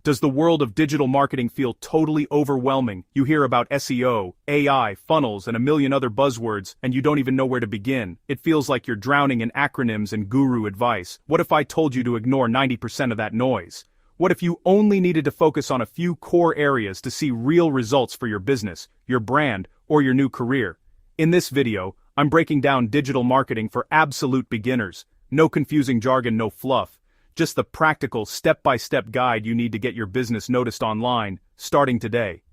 Does the world of digital marketing feel totally overwhelming? You hear about SEO, AI, funnels, and a million other buzzwords, and you don't even know where to begin. It feels like you're drowning in acronyms and guru advice. What if I told you to ignore 90% of that noise? What if you only needed to focus on a few core areas to see real results for your business, your brand, or your new career? In this video, I'm breaking down digital marketing for absolute beginners. No confusing jargon, no fluff. Just the practical, step-by-step guide you need to get your business noticed online, starting today.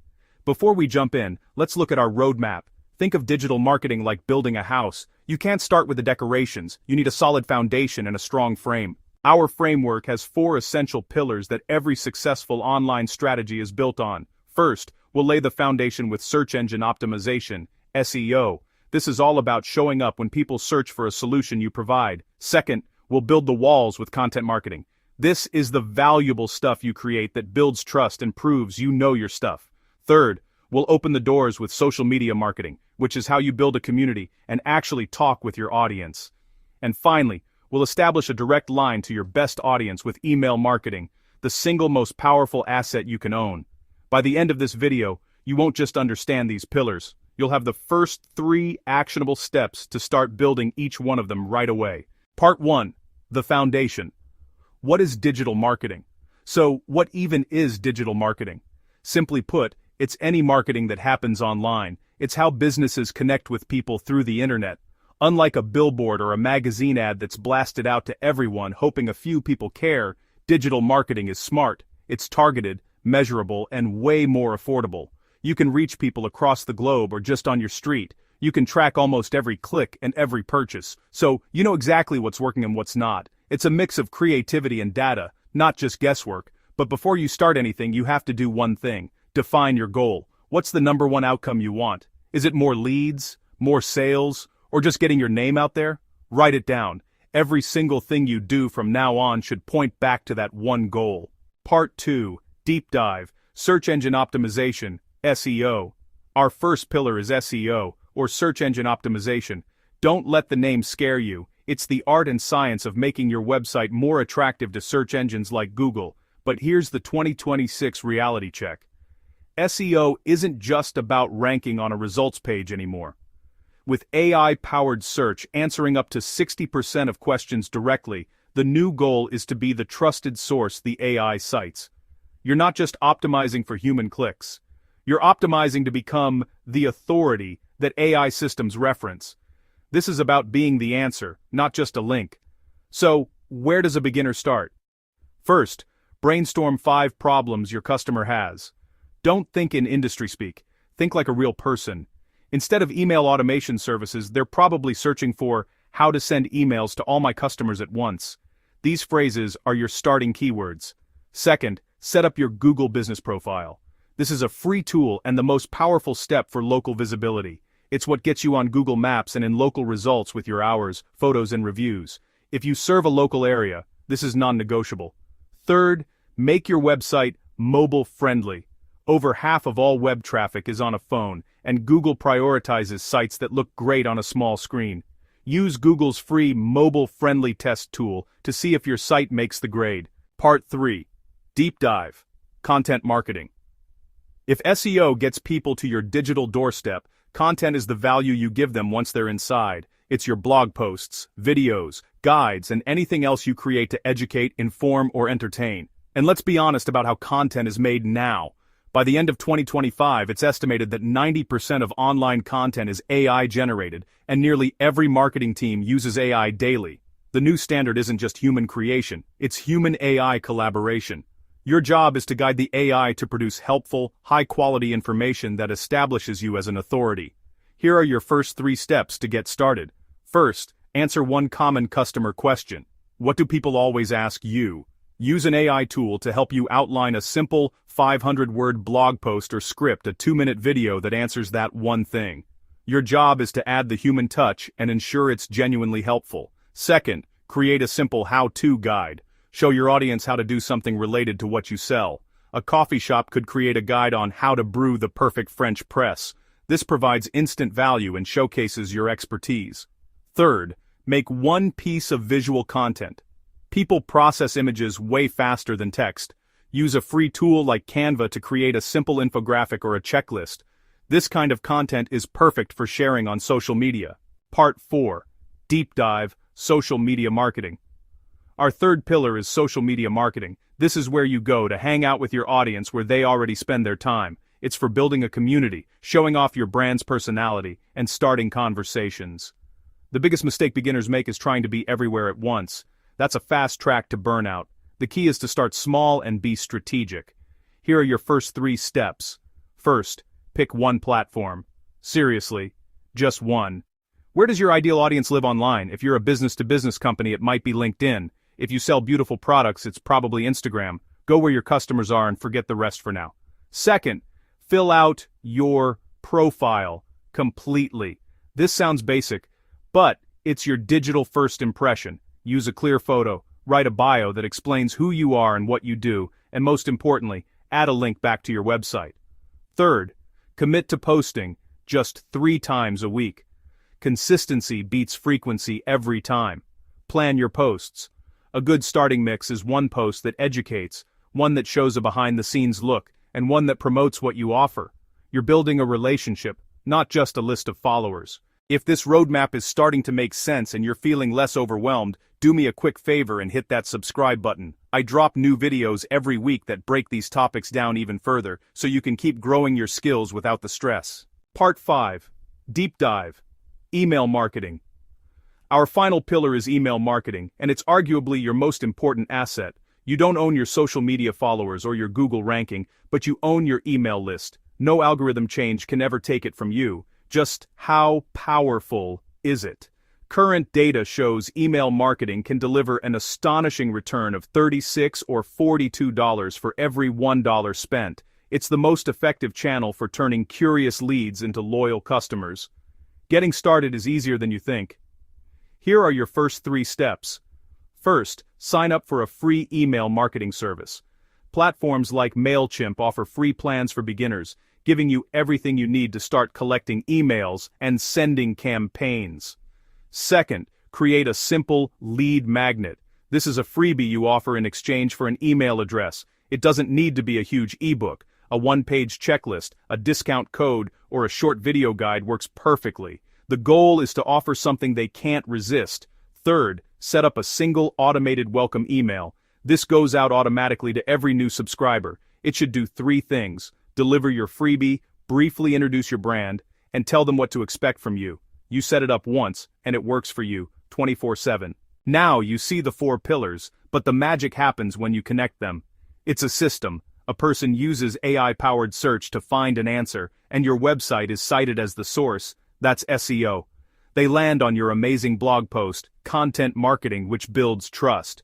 Before we jump in, let's look at our roadmap. Think of digital marketing like building a house. You can't start with the decorations. You need a solid foundation and a strong frame. Our framework has 4 essential pillars that every successful online strategy is built on. First, we'll lay the foundation with search engine optimization, SEO. This is all about showing up when people search for a solution you provide. Second, we'll build the walls with content marketing. This is the valuable stuff you create that builds trust and proves you know your stuff. Third, we'll open the doors with social media marketing, which is how you build a community and actually talk with your audience. And finally, we'll establish a direct line to your best audience with email marketing, the single most powerful asset you can own. By the end of this video, you won't just understand these pillars. You'll have the first 3 actionable steps to start building each one of them right away. Part 1. The foundation. What is digital marketing? So, what even is digital marketing? Simply put, it's any marketing that happens online. It's how businesses connect with people through the internet. Unlike a billboard or a magazine ad that's blasted out to everyone hoping a few people care, digital marketing is smart. It's targeted, measurable, and way more affordable. You can reach people across the globe or just on your street. You can track almost every click and every purchase, so you know exactly what's working and what's not. It's a mix of creativity and data, not just guesswork. But before you start anything, you have to do one thing: define your goal. What's the number one outcome you want? Is it more leads, more sales, or just getting your name out there? Write it down. Every single thing you do from now on should point back to that one goal. Part 2. Deep dive. Search engine optimization, SEO. Our first pillar is SEO, or search engine optimization. Don't let the name scare you. It's the art and science of making your website more attractive to search engines like Google. But here's the 2026 reality check. SEO isn't just about ranking on a results page anymore. With AI-powered search answering up to 60% of questions directly, the new goal is to be the trusted source the AI cites. You're not just optimizing for human clicks. You're optimizing to become the authority that AI systems reference. This is about being the answer, not just a link. So, where does a beginner start? First, brainstorm 5 problems your customer has. Don't think in industry speak. Think like a real person. Instead of email automation services, they're probably searching for how to send emails to all my customers at once. These phrases are your starting keywords. Second, set up your Google business profile. This is a free tool and the most powerful step for local visibility. It's what gets you on Google Maps and in local results with your hours, photos, and reviews. If you serve a local area, this is non-negotiable. Third, make your website mobile-friendly. Over half of all web traffic is on a phone, and Google prioritizes sites that look great on a small screen. Use Google's free mobile-friendly test tool to see if your site makes the grade. Part 3. Deep dive. Content marketing. If SEO gets people to your digital doorstep, content is the value you give them once they're inside. It's your blog posts, videos, guides, and anything else you create to educate, inform, or entertain. And let's be honest about how content is made now. By the end of 2025, it's estimated that 90% of online content is AI-generated, and nearly every marketing team uses AI daily. The new standard isn't just human creation, it's human-AI collaboration. Your job is to guide the AI to produce helpful, high-quality information that establishes you as an authority. Here are your first 3 steps to get started. First, answer one common customer question. What do people always ask you? Use an AI tool to help you outline a simple 500-word blog post or script, a 2-minute video that answers that one thing. Your job is to add the human touch and ensure it's genuinely helpful. Second, create a simple how-to guide. Show your audience how to do something related to what you sell. A coffee shop could create a guide on how to brew the perfect French press. This provides instant value and showcases your expertise. Third, make one piece of visual content. People process images way faster than text. Use a free tool like Canva to create a simple infographic or a checklist. This kind of content is perfect for sharing on social media. Part 4. Deep Dive, Social Media Marketing. Our third pillar is social media marketing. This is where you go to hang out with your audience where they already spend their time. It's for building a community, showing off your brand's personality, and starting conversations. The biggest mistake beginners make is trying to be everywhere at once. That's a fast track to burnout. The key is to start small and be strategic. Here are your first 3 steps. First, pick one platform. Seriously, just one. Where does your ideal audience live online? If you're a business-to-business company, it might be LinkedIn. If you sell beautiful products, it's probably Instagram. Go where your customers are and forget the rest for now. Second, fill out your profile completely. This sounds basic, but it's your digital first impression. Use a clear photo, write a bio that explains who you are and what you do, and most importantly, add a link back to your website. Third, commit to posting just 3 times a week. Consistency beats frequency every time. Plan your posts. A good starting mix is one post that educates, one that shows a behind-the-scenes look, and one that promotes what you offer. You're building a relationship, not just a list of followers. If this roadmap is starting to make sense and you're feeling less overwhelmed, do me a quick favor and hit that subscribe button. I drop new videos every week that break these topics down even further, so you can keep growing your skills without the stress. Part 5. Deep Dive. Email Marketing. Our final pillar is email marketing, and it's arguably your most important asset. You don't own your social media followers or your Google ranking, but you own your email list. No algorithm change can ever take it from you. Just how powerful is it? Current data shows email marketing can deliver an astonishing return of $36 or $42 for every $1 spent. It's the most effective channel for turning curious leads into loyal customers. Getting started is easier than you think. Here are your first 3 steps. First, sign up for a free email marketing service. Platforms like MailChimp offer free plans for beginners, giving you everything you need to start collecting emails and sending campaigns. Second, create a simple lead magnet. This is a freebie you offer in exchange for an email address. It doesn't need to be a huge ebook. A one-page checklist, a discount code, or a short video guide works perfectly. The goal is to offer something they can't resist. Third, set up a single automated welcome email. This goes out automatically to every new subscriber. It should do 3 things: deliver your freebie, briefly introduce your brand, and tell them what to expect from you. You set it up once, and it works for you, 24/7. Now you see the 4 pillars, but the magic happens when you connect them. It's a system. A person uses AI-powered search to find an answer, and your website is cited as the source. That's SEO. They land on your amazing blog post, content marketing, which builds trust.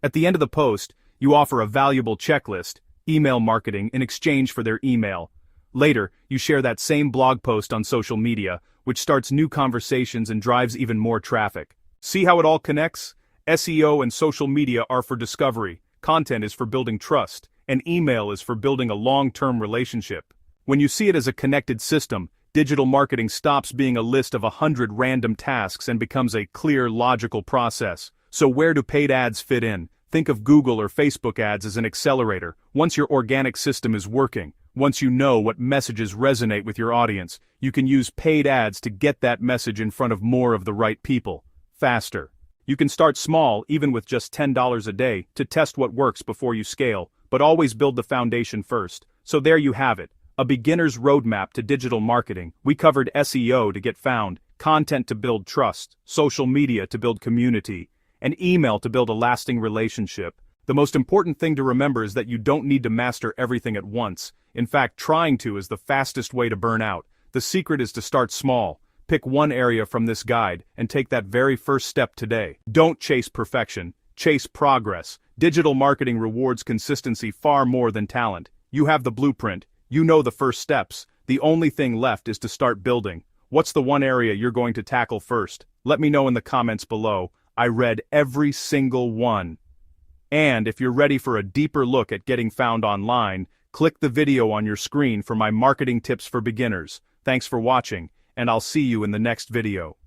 At the end of the post, you offer a valuable checklist, email marketing, in exchange for their email. Later, you share that same blog post on social media, which starts new conversations and drives even more traffic. See how it all connects? SEO and social media are for discovery, content is for building trust, and email is for building a long-term relationship. When you see it as a connected system, digital marketing stops being a list of 100 random tasks and becomes a clear, logical process. So where do paid ads fit in? Think of Google or Facebook ads as an accelerator. Once your organic system is working, once you know what messages resonate with your audience, you can use paid ads to get that message in front of more of the right people, faster. You can start small, even with just $10 a day, to test what works before you scale, but always build the foundation first. So there you have it. A beginner's roadmap to digital marketing. We covered SEO to get found, content to build trust, social media to build community, and email to build a lasting relationship. The most important thing to remember is that you don't need to master everything at once. In fact, trying to is the fastest way to burn out. The secret is to start small. Pick one area from this guide and take that very first step today. Don't chase perfection, chase progress. Digital marketing rewards consistency far more than talent. You have the blueprint. You know the first steps. The only thing left is to start building. What's the one area you're going to tackle first? Let me know in the comments below. I read every single one. And if you're ready for a deeper look at getting found online, click the video on your screen for my marketing tips for beginners. Thanks for watching, and I'll see you in the next video.